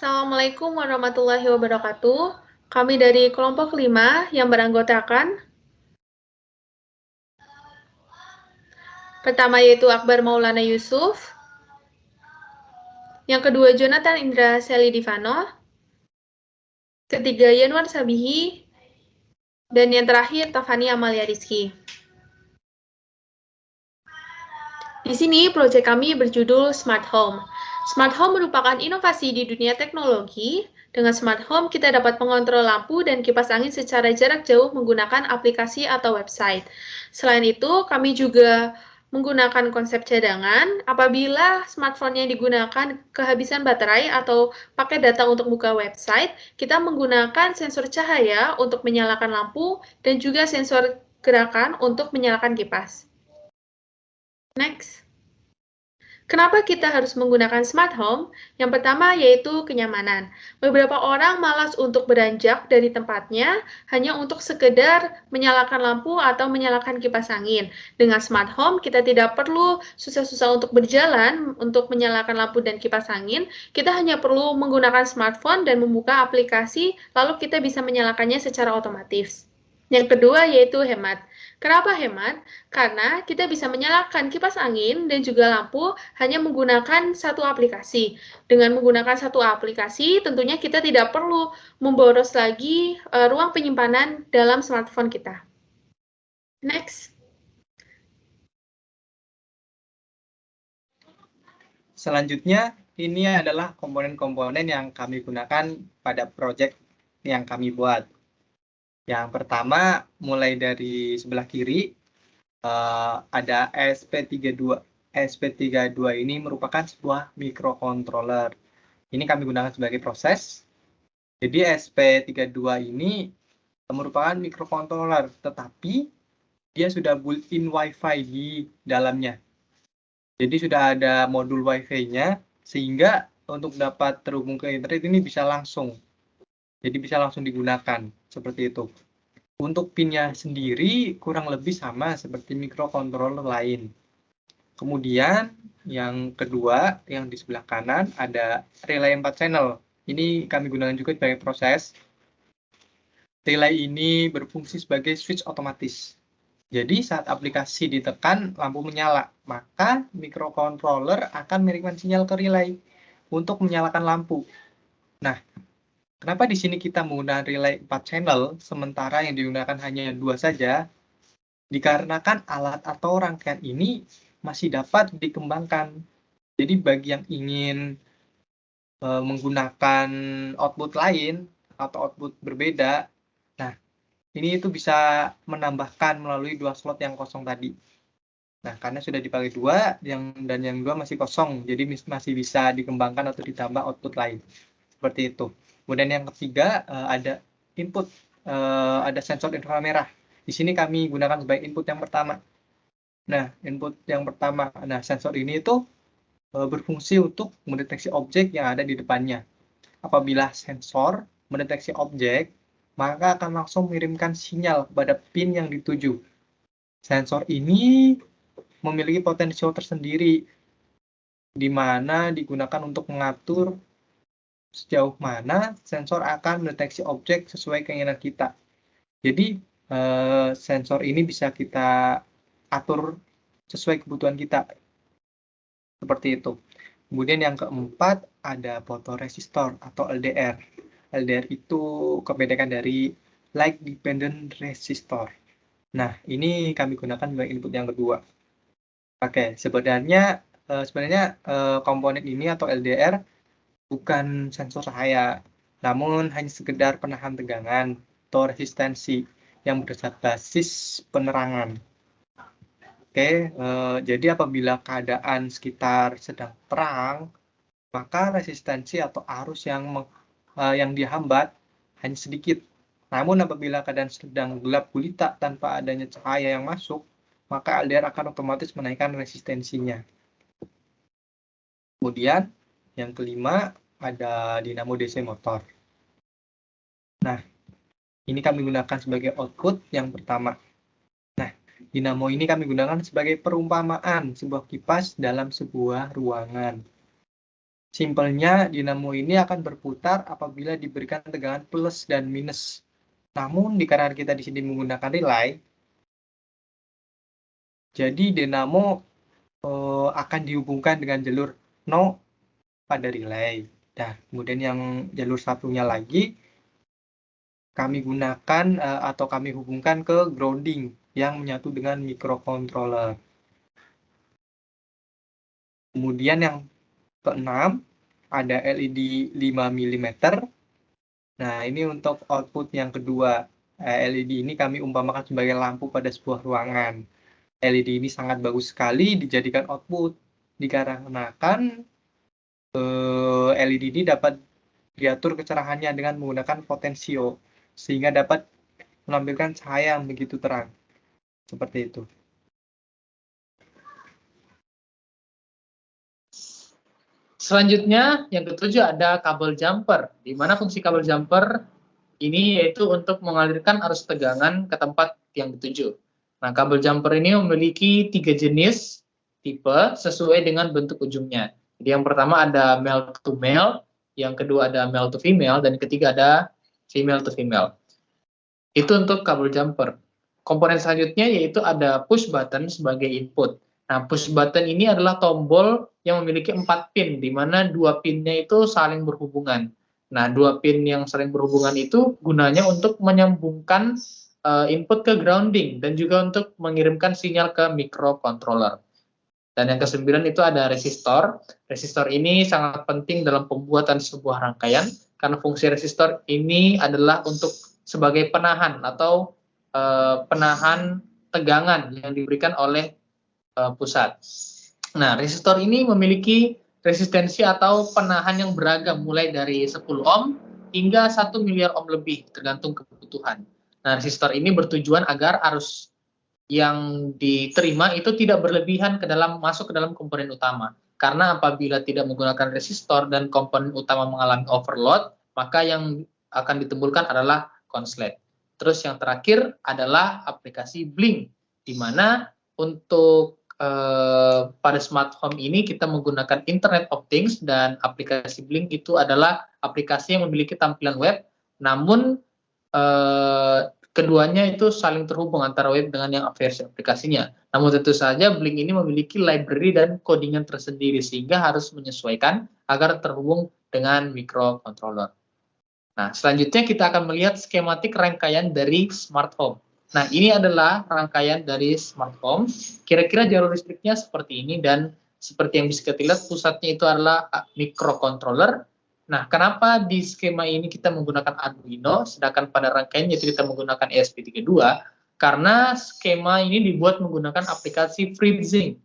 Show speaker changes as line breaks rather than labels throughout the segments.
Assalamualaikum warahmatullahi wabarakatuh. Kami dari kelompok 5 yang beranggotakan pertama yaitu Akbar Maulana Yusuf, yang kedua Jonathan Indra Seli Divano, ketiga Yanwar Sabihi, dan yang terakhir Tafani Amalia Rizky. Di sini proyek kami berjudul Smart Home. Smart Home merupakan inovasi di dunia teknologi. Dengan Smart Home, kita dapat mengontrol lampu dan kipas angin secara jarak jauh menggunakan aplikasi atau website. Selain itu, kami juga menggunakan konsep cadangan. Apabila smartphone yang digunakan kehabisan baterai atau pakai data untuk buka website, kita menggunakan sensor cahaya untuk menyalakan lampu dan juga sensor gerakan untuk menyalakan kipas. Next. Kenapa kita harus menggunakan smart home? Yang pertama yaitu kenyamanan. Beberapa orang malas untuk beranjak dari tempatnya hanya untuk sekedar menyalakan lampu atau menyalakan kipas angin. Dengan smart home, kita tidak perlu susah-susah untuk berjalan untuk menyalakan lampu dan kipas angin. Kita hanya perlu menggunakan smartphone dan membuka aplikasi, lalu kita bisa menyalakannya secara otomatis. Yang kedua yaitu hemat. Kenapa hemat? Karena kita bisa menyalakan kipas angin dan juga lampu hanya menggunakan satu aplikasi. Dengan menggunakan satu aplikasi, tentunya kita tidak perlu memboros lagi ruang penyimpanan dalam smartphone kita. Next.
Selanjutnya, ini adalah komponen-komponen yang kami gunakan pada proyek yang kami buat. Yang pertama, mulai dari sebelah kiri, ada SP32. SP32 ini merupakan sebuah microcontroller. Ini kami gunakan sebagai proses. Jadi SP32 ini merupakan microcontroller, tetapi dia sudah built-in Wi-Fi di dalamnya. Jadi sudah ada modul Wi-Fi-nya, sehingga untuk dapat terhubung ke internet ini bisa langsung. Jadi bisa langsung digunakan, seperti itu. Untuk pin-nya sendiri kurang lebih sama seperti microcontroller lain. Kemudian yang kedua, yang di sebelah kanan ada relay 4 channel. Ini kami gunakan juga sebagai proses. Relay ini berfungsi sebagai switch otomatis. Jadi saat aplikasi ditekan, lampu menyala. Maka microcontroller akan mengirimkan sinyal ke relay untuk menyalakan lampu. Nah, kenapa di sini kita menggunakan relay 4 channel, sementara yang digunakan hanya 2 saja? Dikarenakan alat atau rangkaian ini masih dapat dikembangkan. Jadi bagi yang ingin menggunakan output lain atau output berbeda, nah ini itu bisa menambahkan melalui 2 slot yang kosong tadi. Nah, karena sudah dipakai 2, yang 2 masih kosong, jadi masih bisa dikembangkan atau ditambah output lain. Seperti itu. Kemudian yang ketiga, ada input, ada sensor inframerah. Di sini kami gunakan sebagai input yang pertama. Nah, input yang pertama, nah sensor ini itu berfungsi untuk mendeteksi objek yang ada di depannya. Apabila sensor mendeteksi objek, maka akan langsung mengirimkan sinyal kepada pin yang dituju. Sensor ini memiliki potensial tersendiri, di mana digunakan untuk mengatur sejauh mana sensor akan mendeteksi objek sesuai keinginan kita. Jadi, sensor ini bisa kita atur sesuai kebutuhan kita. Seperti itu. Kemudian yang keempat, ada fotoresistor atau LDR. LDR itu kebedakan dari Light Dependent Resistor. Nah, ini kami gunakan sebagai input yang kedua. Oke, sebenarnya komponen ini atau LDR bukan sensor cahaya, namun hanya sekedar penahan tegangan atau resistensi yang berbasis penerangan. Oke, jadi apabila keadaan sekitar sedang terang, maka resistensi atau arus yang dihambat hanya sedikit. Namun apabila keadaan sedang gelap gulita tanpa adanya cahaya yang masuk, maka LDR akan otomatis menaikkan resistensinya. Kemudian yang kelima ada dinamo DC motor. Nah, ini kami gunakan sebagai output yang pertama. Nah, dinamo ini kami gunakan sebagai perumpamaan sebuah kipas dalam sebuah ruangan. Simpelnya, dinamo ini akan berputar apabila diberikan tegangan plus dan minus. Namun, dikarenakan kita di sini menggunakan relay, jadi dinamo akan dihubungkan dengan jalur no pada relay. Nah, kemudian yang jalur satunya lagi kami gunakan atau kami hubungkan ke grounding yang menyatu dengan microcontroller. Kemudian yang keenam, ada LED 5 mm. Nah, ini untuk output yang kedua. LED ini kami umpamakan sebagai lampu pada sebuah ruangan. LED ini sangat bagus sekali dijadikan output, dikarenakan LED ini dapat diatur kecerahannya dengan menggunakan potensio, sehingga dapat menampilkan cahaya yang begitu terang. Seperti itu.
Selanjutnya, yang ketujuh ada kabel jumper. Di mana fungsi kabel jumper ini yaitu untuk mengalirkan arus tegangan ke tempat yang dituju. Nah, kabel jumper ini memiliki 3 jenis tipe sesuai dengan bentuk ujungnya. Jadi yang pertama ada male to male, yang kedua ada male to female, dan ketiga ada female to female. Itu untuk kabel jumper. Komponen selanjutnya yaitu ada push button sebagai input. Nah, push button ini adalah tombol yang memiliki 4 pin, di mana 2 pinnya itu saling berhubungan. Nah, 2 pin yang saling berhubungan itu gunanya untuk menyambungkan input ke grounding dan juga untuk mengirimkan sinyal ke microcontroller. Dan yang kesembilan itu ada resistor. Resistor ini sangat penting dalam pembuatan sebuah rangkaian karena fungsi resistor ini adalah untuk sebagai penahan atau penahan tegangan yang diberikan oleh pusat. Nah, resistor ini memiliki resistensi atau penahan yang beragam mulai dari 10 ohm hingga 1 miliar ohm lebih tergantung kebutuhan. Nah, resistor ini bertujuan agar arus yang diterima itu tidak berlebihan masuk ke dalam komponen utama. Karena apabila tidak menggunakan resistor dan komponen utama mengalami overload, maka yang akan ditimbulkan adalah konslet. Terus yang terakhir adalah aplikasi Blink, di mana untuk pada smart home ini kita menggunakan Internet of Things, dan aplikasi Blink itu adalah aplikasi yang memiliki tampilan web, namun keduanya itu saling terhubung antara web dengan yang versi aplikasinya. Namun tentu saja Blink ini memiliki library dan codingan tersendiri sehingga harus menyesuaikan agar terhubung dengan microcontroller. Nah, selanjutnya kita akan melihat skematik rangkaian dari smart home. Nah, ini adalah rangkaian dari smart home. Kira-kira jalur listriknya seperti ini, dan seperti yang bisa kita lihat pusatnya itu adalah microcontroller. Nah, kenapa di skema ini kita menggunakan Arduino, sedangkan pada rangkaiannya itu kita menggunakan ESP32? Karena skema ini dibuat menggunakan aplikasi FreeZing,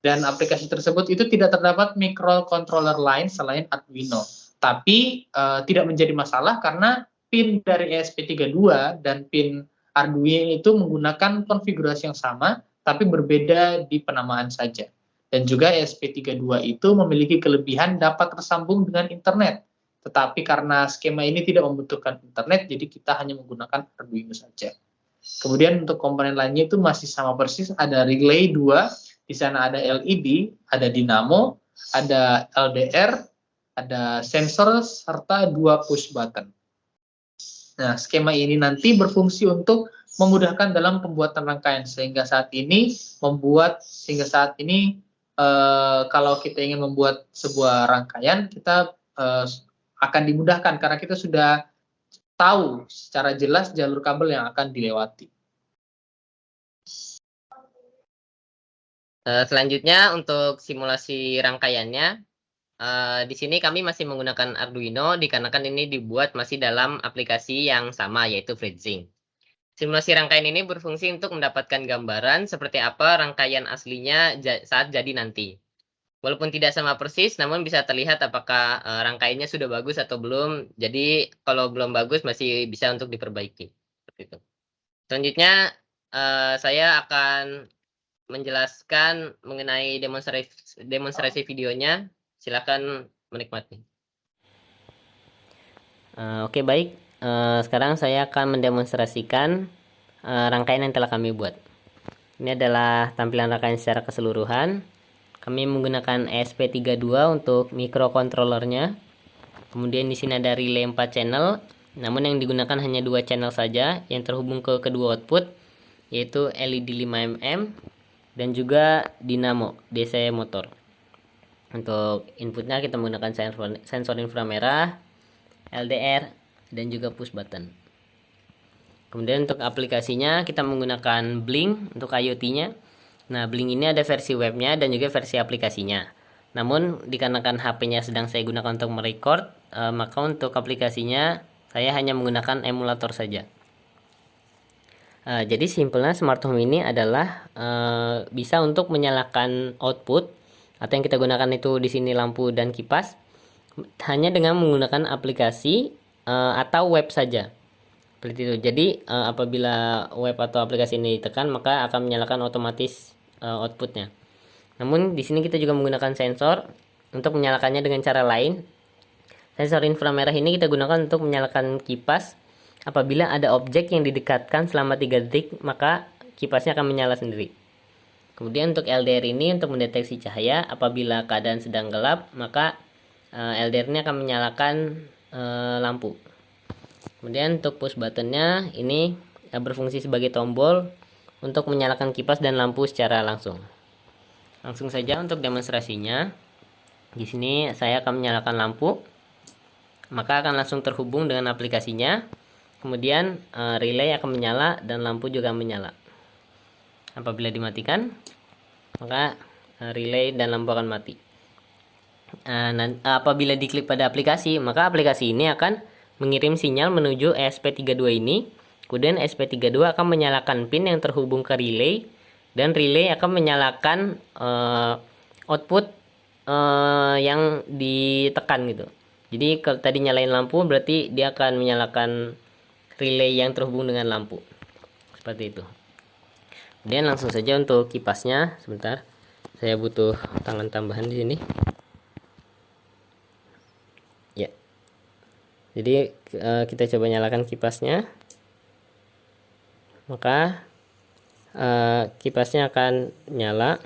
dan aplikasi tersebut itu tidak terdapat microcontroller lain selain Arduino. Tapi tidak menjadi masalah karena pin dari ESP32 dan pin Arduino itu menggunakan konfigurasi yang sama, tapi berbeda di penamaan saja. Dan juga ESP32 itu memiliki kelebihan dapat tersambung dengan internet. Tetapi karena skema ini tidak membutuhkan internet, jadi kita hanya menggunakan Arduino saja. Kemudian untuk komponen lainnya itu masih sama persis, ada relay 2, di sana ada LED, ada dinamo, ada LDR, ada sensor, serta 2 push button. Nah, skema ini nanti berfungsi untuk memudahkan dalam pembuatan rangkaian, sehingga saat ini kalau kita ingin membuat sebuah rangkaian, kita akan dimudahkan karena kita sudah tahu secara jelas jalur kabel yang akan dilewati.
Selanjutnya untuk simulasi rangkaiannya, di sini kami masih menggunakan Arduino dikarenakan ini dibuat masih dalam aplikasi yang sama, yaitu FreeZing. Simulasi rangkaian ini berfungsi untuk mendapatkan gambaran seperti apa rangkaian aslinya saat jadi nanti. Walaupun tidak sama persis, namun bisa terlihat apakah rangkaiannya sudah bagus atau belum. Jadi kalau belum bagus masih bisa untuk diperbaiki. Seperti itu. Selanjutnya saya akan menjelaskan mengenai demonstrasi videonya. Silakan menikmati. Oke, baik. Sekarang saya akan mendemonstrasikan rangkaian yang telah kami buat. Ini adalah tampilan rangkaian secara keseluruhan. Kami menggunakan ESP32 untuk microcontrollernya. Kemudian di sini ada relay 4 channel, namun yang digunakan hanya 2 channel saja yang terhubung ke kedua output, yaitu LED 5mm dan juga dinamo DC motor. Untuk inputnya kita menggunakan sensor inframerah, LDR, dan juga push button. Kemudian untuk aplikasinya kita menggunakan Blink untuk IoT-nya. Nah, Blink ini ada versi webnya dan juga versi aplikasinya. Namun dikarenakan HP-nya sedang saya gunakan untuk merecord, maka untuk aplikasinya saya hanya menggunakan emulator saja. Jadi simpelnya smart home ini adalah bisa untuk menyalakan output atau yang kita gunakan itu di sini lampu dan kipas hanya dengan menggunakan aplikasi atau web saja. Seperti itu. Jadi apabila web atau aplikasi ini ditekan, maka akan menyalakan otomatis outputnya. Namun di sini kita juga menggunakan sensor untuk menyalakannya dengan cara lain. Sensor inframerah ini kita gunakan untuk menyalakan kipas. Apabila ada objek yang didekatkan selama 3 detik, maka kipasnya akan menyala sendiri. Kemudian untuk LDR ini untuk mendeteksi cahaya. Apabila keadaan sedang gelap, maka LDR ini akan menyalakan lampu. Kemudian untuk push buttonnya ini berfungsi sebagai tombol untuk menyalakan kipas dan lampu secara langsung. Langsung saja untuk demonstrasinya. Di sini saya akan menyalakan lampu, maka akan langsung terhubung dengan aplikasinya. Kemudian relay akan menyala dan lampu juga menyala. Apabila dimatikan, maka relay dan lampu akan mati. Apabila diklik pada aplikasi, maka aplikasi ini akan mengirim sinyal menuju ESP32 ini. Kemudian ESP32 akan menyalakan pin yang terhubung ke relay, dan relay akan menyalakan output yang ditekan gitu. Jadi kalau tadi nyalain lampu, berarti dia akan menyalakan relay yang terhubung dengan lampu. Seperti itu. Kemudian langsung saja untuk kipasnya. Sebentar, saya butuh tangan tambahan di sini. Ya. Jadi kita coba nyalakan kipasnya. Maka kipasnya akan nyala.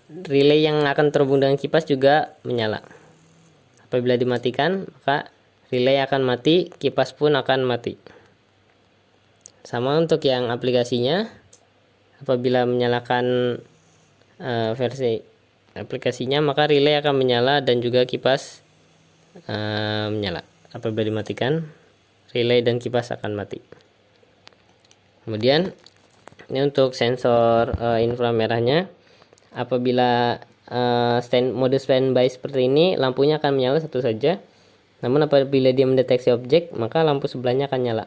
Relay yang akan terhubung dengan kipas juga menyala. Apabila dimatikan, maka relay akan mati, kipas pun akan mati. Sama untuk yang aplikasinya. Apabila menyalakan versi aplikasinya, maka relay akan menyala dan juga kipas menyala. Apabila dimatikan, relay dan kipas akan mati. Kemudian ini untuk sensor inframerahnya. Apabila mode standby seperti ini, lampunya akan menyala satu saja. Namun apabila dia mendeteksi objek, maka lampu sebelahnya akan nyala.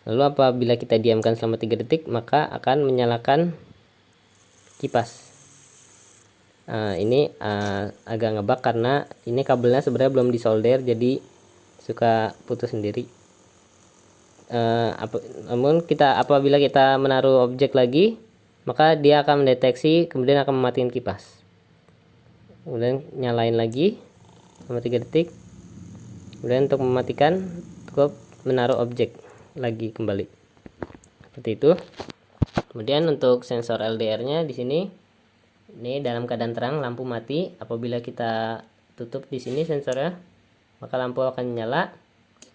Lalu apabila kita diamkan selama 3 detik, maka akan menyalakan kipas. Ini agak ngebug karena ini kabelnya sebenarnya belum disolder, jadi suka putus sendiri. Namun apabila kita menaruh objek lagi, maka dia akan mendeteksi, kemudian akan mematikan kipas. Kemudian nyalain lagi selama 3 detik. Kemudian untuk mematikan, cukup menaruh objek lagi kembali. Seperti itu. Kemudian untuk sensor LDR-nya di sini, ini dalam keadaan terang lampu mati. Apabila kita tutup di sini sensornya, maka lampu akan nyala.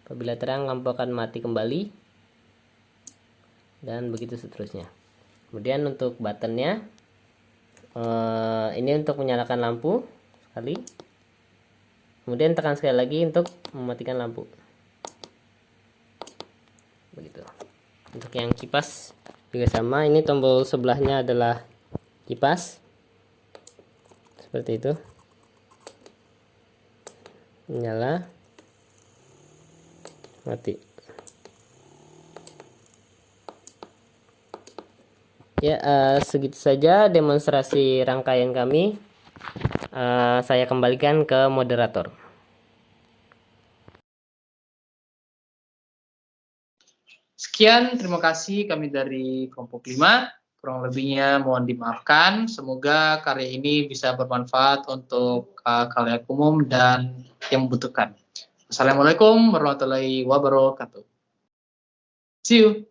Apabila terang, lampu akan mati kembali, dan begitu seterusnya. Kemudian untuk buttonnya, ini untuk menyalakan lampu sekali. Kemudian tekan sekali lagi untuk mematikan lampu. Begitu. Untuk yang kipas juga sama. Ini tombol sebelahnya adalah kipas. Seperti itu. Nyala. Mati. Ya, segitu saja demonstrasi rangkaian kami. Saya kembalikan ke moderator.
Sekian, terima kasih kami dari kelompok 5. Kurang lebihnya mohon dimaafkan. Semoga karya ini bisa bermanfaat untuk khalayak umum dan yang membutuhkan. Assalamualaikum warahmatullahi wabarakatuh. See you.